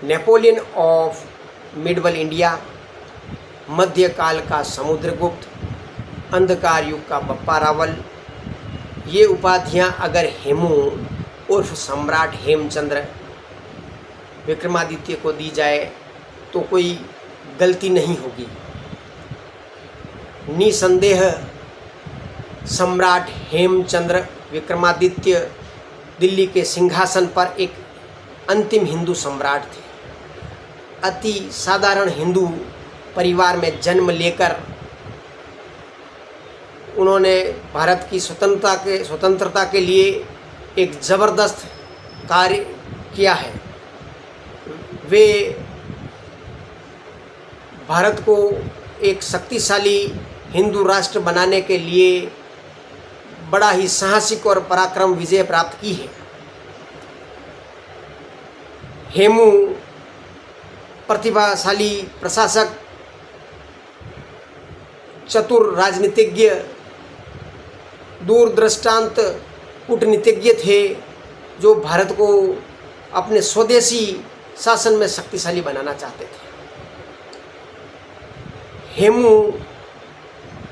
Napoleon of medieval India, मध्यकाल का समुद्रगुप्त, अंधकार युग का बप्पा रावल, ये उपाधियाँ अगर हेमू उर्फ सम्राट हेमचंद्र विक्रमादित्य को दी जाए तो कोई गलती नहीं होगी। निसंदेह सम्राट हेमचंद्र विक्रमादित्य दिल्ली के सिंहासन पर एक अंतिम हिंदू सम्राट थे। अति साधारण हिंदू परिवार में जन्म लेकर उन्होंने भारत की स्वतंत्रता के लिए एक ज़बरदस्त कार्य किया है। वे भारत को एक शक्तिशाली हिंदू राष्ट्र बनाने के लिए बड़ा ही साहसिक और पराक्रम विजय प्राप्त की है। हेमू प्रतिभाशाली प्रशासक, चतुर राजनीतिज्ञ, दूरदृष्टांत कूटनीतिज्ञ थे जो भारत को अपने स्वदेशी शासन में शक्तिशाली बनाना चाहते थे। हेमू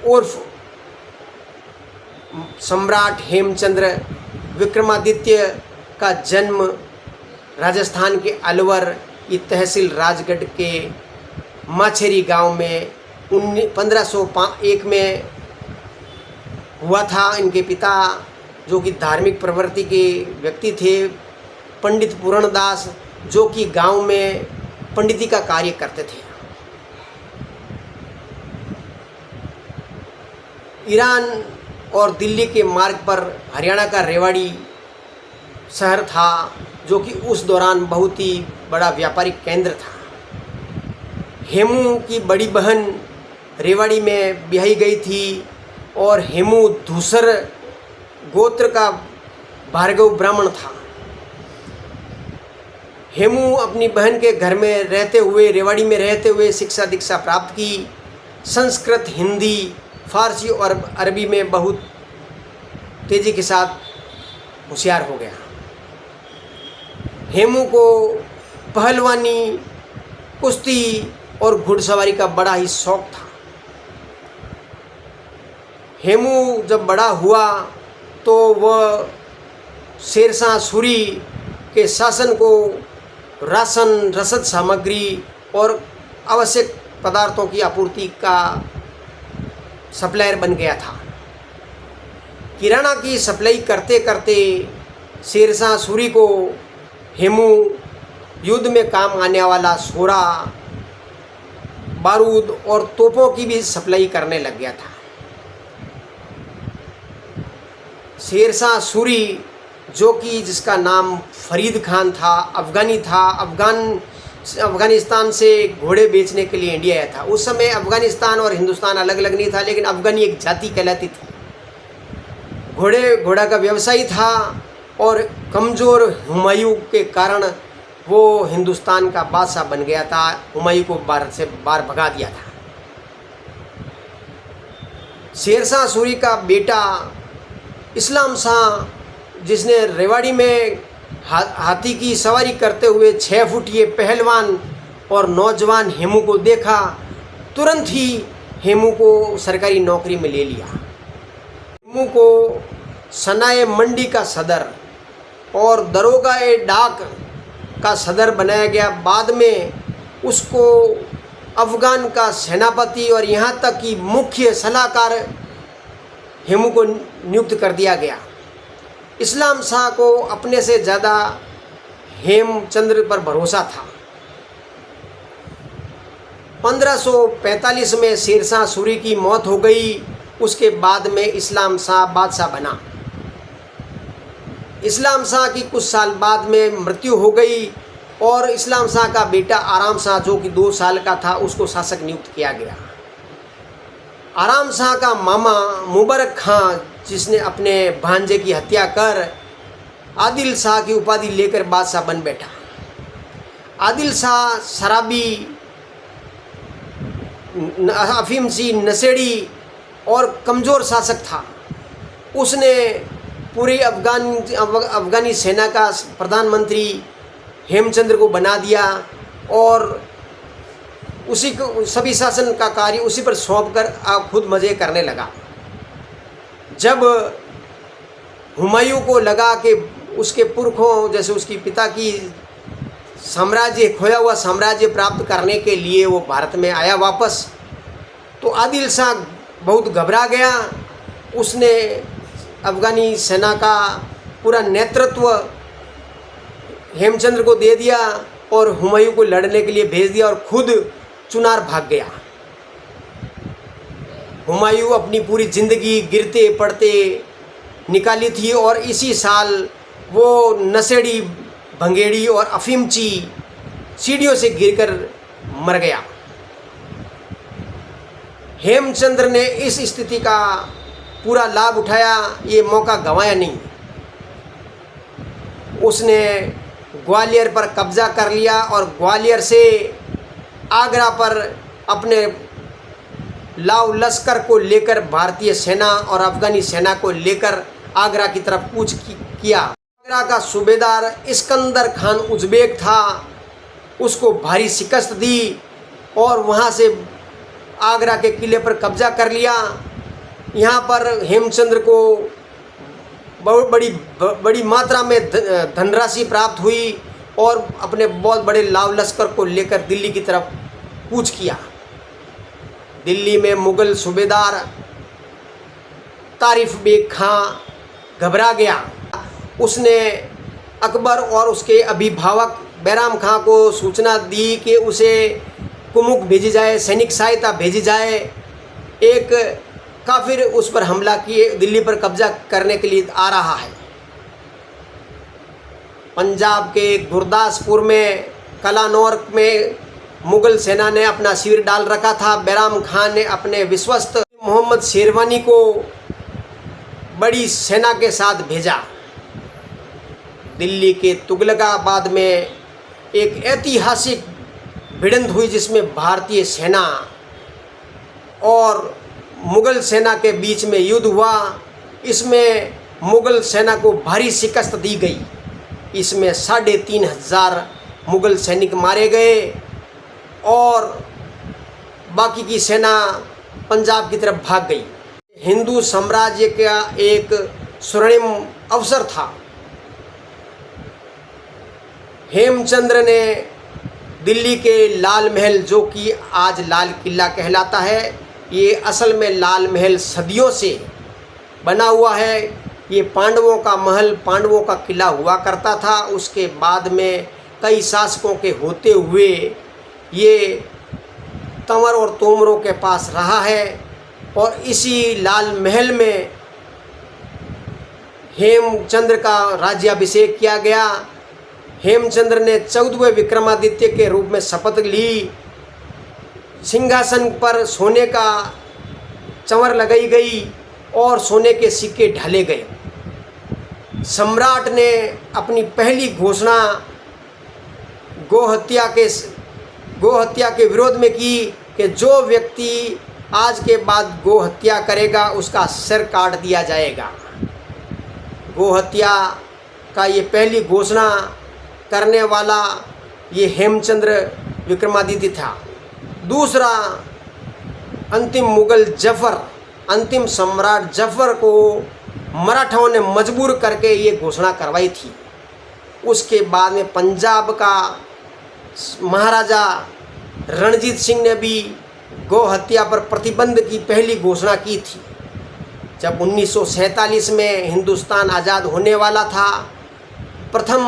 उर्फ सम्राट हेमचंद्र विक्रमादित्य का जन्म राजस्थान के अलवर की तहसील राजगढ़ के माछेरी गांव में 1501 में हुआ था। इनके पिता जो कि धार्मिक प्रवृत्ति के व्यक्ति थे, पंडित पूरणदास, जो कि गांव में पंडिती का कार्य करते थे। ईरान और दिल्ली के मार्ग पर हरियाणा का रेवाड़ी शहर था, जो कि उस दौरान बहुत ही बड़ा व्यापारिक केंद्र था। हेमू की बड़ी बहन रेवाड़ी में ब्याही गई थी और हेमू धूसर गोत्र का भार्गव ब्राह्मण था। हेमू अपनी बहन के घर में रहते हुए, रेवाड़ी में रहते हुए शिक्षा दीक्षा प्राप्त की। संस्कृत, हिंदी, फारसी और अरबी में बहुत तेज़ी के साथ होशियार हो गया। हेमू को पहलवानी, कुश्ती और घुड़सवारी का बड़ा ही शौक था। हेमू जब बड़ा हुआ तो वह शेरशाह सूरी के शासन को राशन, रसद सामग्री और आवश्यक पदार्थों की आपूर्ति का सप्लायर बन गया था। किराना की सप्लाई करते करते शेरशाह सूरी को हेमू युद्ध में काम आने वाला सोरा, बारूद और तोपों की भी सप्लाई करने लग गया था। शेरशाह सूरी, जो कि जिसका नाम फरीद खान था, अफ़गानी था, अफ़गानिस्तान से घोड़े बेचने के लिए इंडिया आया था। उस समय अफ़गानिस्तान और हिंदुस्तान अलग अलग नहीं था, लेकिन अफ़गानी एक जाति कहलाती थी। घोड़ा का व्यवसायी था और कमज़ोर हुमायूं के कारण वो हिंदुस्तान का बादशाह बन गया था। हुमायूं को भारत से बाहर भगा दिया था। शेरशाह सूरी का बेटा इस्लाम शाह, जिसने रेवाड़ी में हाथी की सवारी करते हुए 6 फुटिये पहलवान और नौजवान हेमू को देखा, तुरंत ही हेमू को सरकारी नौकरी में ले लिया। हेमू को सनाए मंडी का सदर और दरोगाए डाक का सदर बनाया गया। बाद में उसको अफ़गान का सेनापति और यहाँ तक कि मुख्य सलाहकार हेमू को नियुक्त कर दिया गया। इस्लाम शाह को अपने से ज़्यादा हेमचंद्र पर भरोसा था। 1545 में शेरशाह सूरी की मौत हो गई। उसके बाद में इस्लाम शाह बादशाह बना। इस्लाम शाह की कुछ साल बाद में मृत्यु हो गई और इस्लाम शाह का बेटा आराम शाह, जो कि 2 साल का था, उसको शासक नियुक्त किया गया। आराम शाह का मामा मुबारक खां, जिसने अपने भांजे की हत्या कर आदिल शाह की उपाधि लेकर बादशाह बन बैठा। आदिल शाह शराबी, अफीमसी, नशेड़ी और कमज़ोर शासक था। उसने पूरी अफ़गानी सेना का प्रधानमंत्री हेमचंद्र को बना दिया और उसी को सभी शासन का कार्य उसी पर सौंप कर आप खुद मज़े करने लगा। जब हुमायूं को लगा कि उसके पुरखों जैसे उसकी पिता की साम्राज्य, खोया हुआ साम्राज्य प्राप्त करने के लिए वो भारत में आया वापस, तो आदिल शाह बहुत घबरा गया। उसने अफ़गानी सेना का पूरा नेतृत्व हेमचंद्र को दे दिया और हुमायूं को लड़ने के लिए भेज दिया और खुद चुनार भाग गया। हुमायूं अपनी पूरी ज़िंदगी गिरते पड़ते निकाली थी और इसी साल वो नशेड़ी, भंगेड़ी और अफीमची सीढ़ियों से गिरकर मर गया। हेमचंद्र ने इस स्थिति का पूरा लाभ उठाया, ये मौका गंवाया नहीं। उसने ग्वालियर पर कब्जा कर लिया और ग्वालियर से आगरा पर अपने लाव लश्कर को लेकर भारतीय सेना और अफ़गानी सेना को लेकर आगरा की तरफ कूच किया। आगरा का सूबेदार इस्कंदर खान उज़्बेक था, उसको भारी शिकस्त दी और वहाँ से आगरा के किले पर कब्जा कर लिया। यहाँ पर हेमचंद्र को बहुत बड़ी मात्रा में धनराशि प्राप्त हुई और अपने बहुत बड़े लाव लश्कर को लेकर दिल्ली की तरफ कूच किया। दिल्ली में मुग़ल सूबेदार तारिफ बेग खां घबरा गया। उसने अकबर और उसके अभिभावक बैराम खां को सूचना दी कि उसे कुमुक भेजी जाए, सैनिक सहायता भेजी जाए। एक काफिर उस पर हमला किए दिल्ली पर कब्जा करने के लिए आ रहा है। पंजाब के गुरदासपुर में कलानौर में मुग़ल सेना ने अपना शिविर डाल रखा था। बैराम खान ने अपने विश्वस्त मोहम्मद शेरवानी को बड़ी सेना के साथ भेजा। दिल्ली के तुगलकाबाद में एक ऐतिहासिक भिड़ंत हुई जिसमें भारतीय सेना और मुग़ल सेना के बीच में युद्ध हुआ। इसमें मुग़ल सेना को भारी शिकस्त दी गई। इसमें 3500 मुग़ल सैनिक मारे गए और बाकी की सेना पंजाब की तरफ भाग गई। हिंदू साम्राज्य का एक स्वर्णिम अवसर था। हेमचंद्र ने दिल्ली के लाल महल, जो कि आज लाल किला कहलाता है, ये असल में लाल महल सदियों से बना हुआ है। ये पांडवों का महल, पांडवों का किला हुआ करता था। उसके बाद में कई शासकों के होते हुए ये तंवर और तोमरों के पास रहा है और इसी लाल महल में हेमचंद्र का राज्याभिषेक किया गया। हेमचंद्र ने 14वें विक्रमादित्य के रूप में शपथ ली। सिंहासन पर सोने का चंवर लगाई गई और सोने के सिक्के ढाले गए। सम्राट ने अपनी पहली घोषणा गोहत्या के विरोध में की कि जो व्यक्ति आज के बाद गोहत्या करेगा उसका सिर काट दिया जाएगा। गोहत्या का ये पहली घोषणा करने वाला ये हेमचंद्र विक्रमादित्य था। दूसरा, अंतिम मुग़ल जफ़र, अंतिम सम्राट जफ़र को मराठाओं ने मजबूर करके ये घोषणा करवाई थी। उसके बाद में पंजाब का महाराजा रणजीत सिंह ने भी गौ हत्या पर प्रतिबंध की पहली घोषणा की थी। जब 1947 में हिंदुस्तान आज़ाद होने वाला था, प्रथम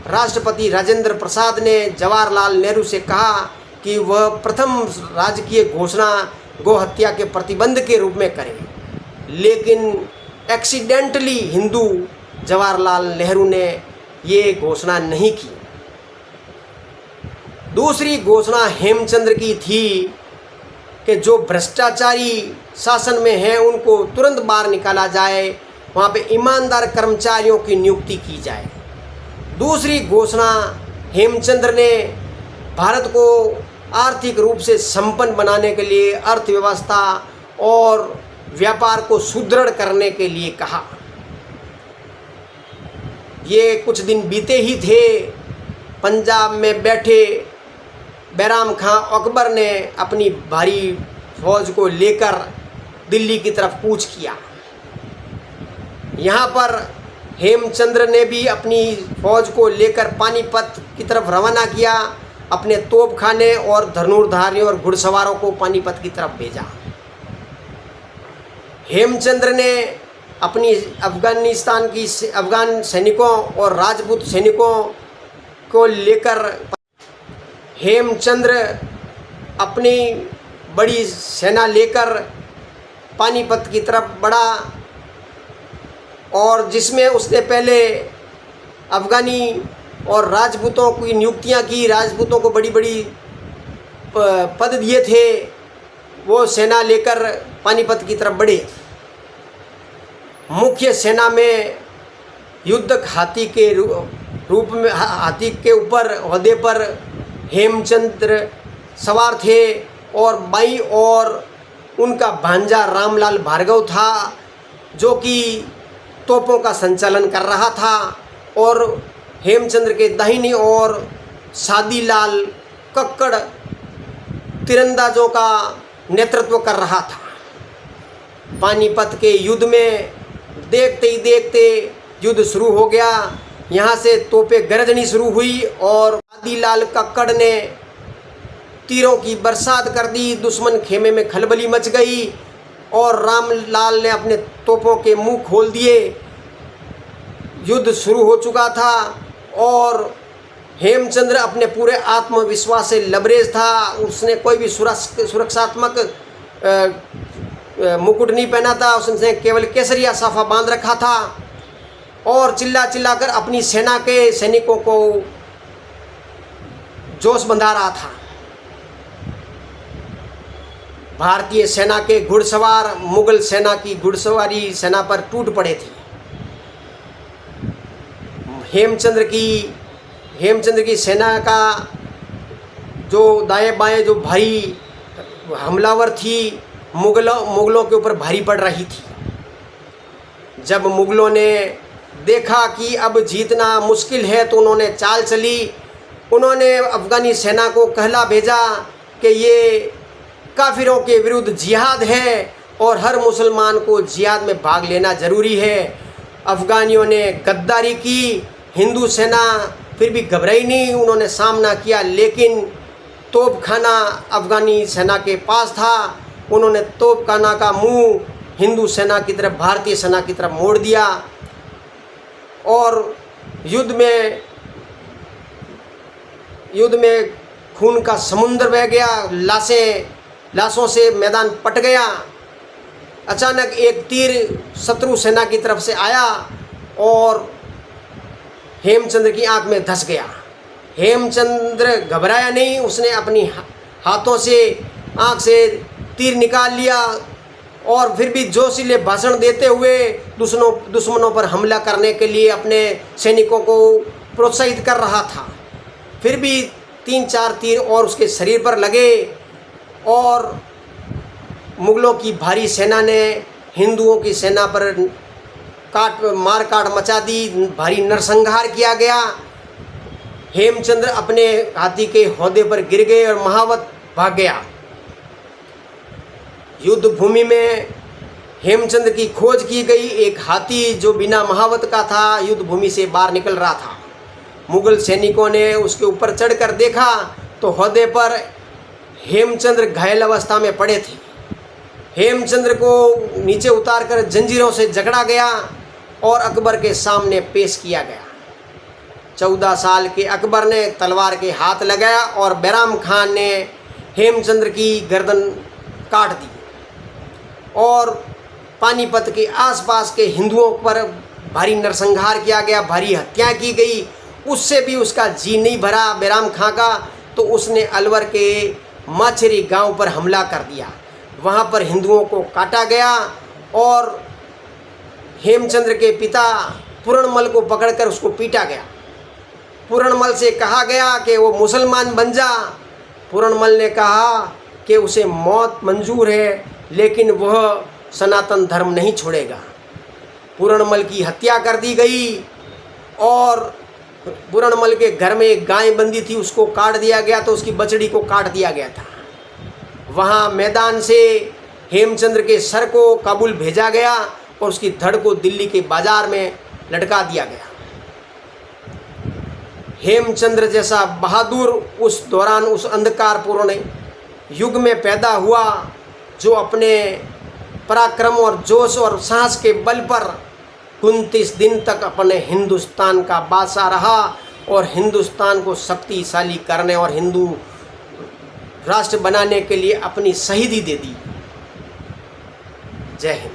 राष्ट्रपति राजेंद्र प्रसाद ने जवाहरलाल नेहरू से कहा कि वह प्रथम राजकीय घोषणा गौ हत्या के प्रतिबंध के रूप में करें, लेकिन एक्सीडेंटली हिंदू जवाहरलाल नेहरू ने ये घोषणा नहीं की। दूसरी घोषणा हेमचंद्र की थी कि जो भ्रष्टाचारी शासन में हैं उनको तुरंत बाहर निकाला जाए, वहाँ पे ईमानदार कर्मचारियों की नियुक्ति की जाए। दूसरी घोषणा हेमचंद्र ने भारत को आर्थिक रूप से संपन्न बनाने के लिए, अर्थव्यवस्था और व्यापार को सुदृढ़ करने के लिए कहा। ये कुछ दिन बीते ही थे। पंजाब में बैठे बैराम खां अकबर ने अपनी भारी फौज को लेकर दिल्ली की तरफ कूच किया। यहाँ पर हेमचंद्र ने भी अपनी फौज को लेकर पानीपत की तरफ रवाना किया। अपने तोपखाने और धनुर्धारियों और घुड़सवारों को पानीपत की तरफ भेजा। हेमचंद्र ने अपनी अफगान सैनिकों और राजपूत सैनिकों को लेकर हेमचंद्र अपनी बड़ी सेना लेकर पानीपत की तरफ बढ़ा और जिसमें उसने पहले अफगानी और राजपूतों की नियुक्तियां की, राजपूतों को बड़ी बड़ी पद दिए थे। वो सेना लेकर पानीपत की तरफ बढ़े। मुख्य सेना में युद्धक हाथी के रूप में हाथी के ऊपर ओहदे पर हेमचंद्र सवार थे और बाईं ओर उनका भांजा रामलाल भार्गव था जो कि तोपों का संचालन कर रहा था और हेमचंद्र के दाहिनी ओर शादीलाल कक्कड़ तीरंदाजों का नेतृत्व कर रहा था। पानीपत के युद्ध में देखते ही देखते युद्ध शुरू हो गया। यहाँ से तोपें गरजनी शुरू हुई और शादीलाल कक्कड़ ने तीरों की बरसात कर दी। दुश्मन खेमे में खलबली मच गई और रामलाल ने अपने तोपों के मुंह खोल दिए। युद्ध शुरू हो चुका था और हेमचंद्र अपने पूरे आत्मविश्वास से लबरेज था। उसने कोई भी सुरक्षात्मक मुकुट नहीं पहना था। उसने केवल केसरिया साफा बांध रखा था और चिल्ला चिल्लाकर अपनी सेना के सैनिकों को जोश बंधा रहा था। भारतीय सेना के घुड़सवार मुगल सेना की घुड़सवारी सेना पर टूट पड़े थे। हेमचंद्र की सेना का जो दाएं बाएं जो भारी हमलावर थी मुगलों के ऊपर भारी पड़ रही थी। जब मुगलों ने देखा कि अब जीतना मुश्किल है तो उन्होंने चाल चली। उन्होंने अफगानी सेना को कहला भेजा कि ये काफिरों के विरुद्ध जिहाद है और हर मुसलमान को जिहाद में भाग लेना ज़रूरी है। अफगानियों ने गद्दारी की। हिंदू सेना फिर भी घबराई नहीं, उन्होंने सामना किया, लेकिन तोपखाना अफगानी सेना के पास था। उन्होंने तोपखाना का मुंह हिंदू सेना की तरफ, भारतीय सेना की तरफ मोड़ दिया और युद्ध में खून का समुद्र बह गया। लाशों से मैदान पट गया। अचानक एक तीर शत्रु सेना की तरफ से आया और हेमचंद्र की आंख में धंस गया। हेमचंद्र घबराया नहीं, उसने अपनी हाथों से आंख से तीर निकाल लिया और फिर भी जोशीले भाषण देते हुए दुश्मनों पर हमला करने के लिए अपने सैनिकों को प्रोत्साहित कर रहा था। फिर भी 3-4 तीर और उसके शरीर पर लगे और मुगलों की भारी सेना ने हिंदुओं की सेना पर मार काट मचा दी। भारी नरसंहार किया गया। हेमचंद्र अपने हाथी के हौदे पर गिर गए और महावत भाग गया। युद्ध भूमि में हेमचंद्र की खोज की गई। एक हाथी जो बिना महावत का था युद्ध भूमि से बाहर निकल रहा था। मुगल सैनिकों ने उसके ऊपर चढ़कर देखा तो हौदे पर हेमचंद्र घायल अवस्था में पड़े थे। हेमचंद्र को नीचे उतारकर जंजीरों से जकड़ा गया और अकबर के सामने पेश किया गया। 14 साल के अकबर ने तलवार के हाथ लगाया और बैराम खान ने हेमचंद्र की गर्दन काट दी और पानीपत के आसपास के हिंदुओं पर भारी नरसंहार किया गया, भारी हत्या की गई। उससे भी उसका जी नहीं भरा बैराम खां का, तो उसने अलवर के माछरी गांव पर हमला कर दिया। वहां पर हिंदुओं को काटा गया और हेमचंद्र के पिता पूर्णमल को पकड़कर उसको पीटा गया। पूर्णमल से कहा गया कि वो मुसलमान बन जा। पूर्णमल ने कहा कि उसे मौत मंजूर है लेकिन वह सनातन धर्म नहीं छोड़ेगा। पूर्णमल की हत्या कर दी गई और पूरणमल के घर में एक गाय बंदी थी, उसको काट दिया गया, तो उसकी बछड़ी को काट दिया गया था। वहाँ मैदान से हेमचंद्र के सर को काबुल भेजा गया और उसकी धड़ को दिल्ली के बाजार में लटका दिया गया। हेमचंद्र जैसा बहादुर उस दौरान, उस अंधकारपूर्ण युग में पैदा हुआ, जो अपने पराक्रम और जोश और साहस के बल पर 29 दिन तक अपने हिंदुस्तान का बादशाह रहा और हिंदुस्तान को शक्तिशाली करने और हिंदू राष्ट्र बनाने के लिए अपनी शहीदी दे दी। जय हिंद।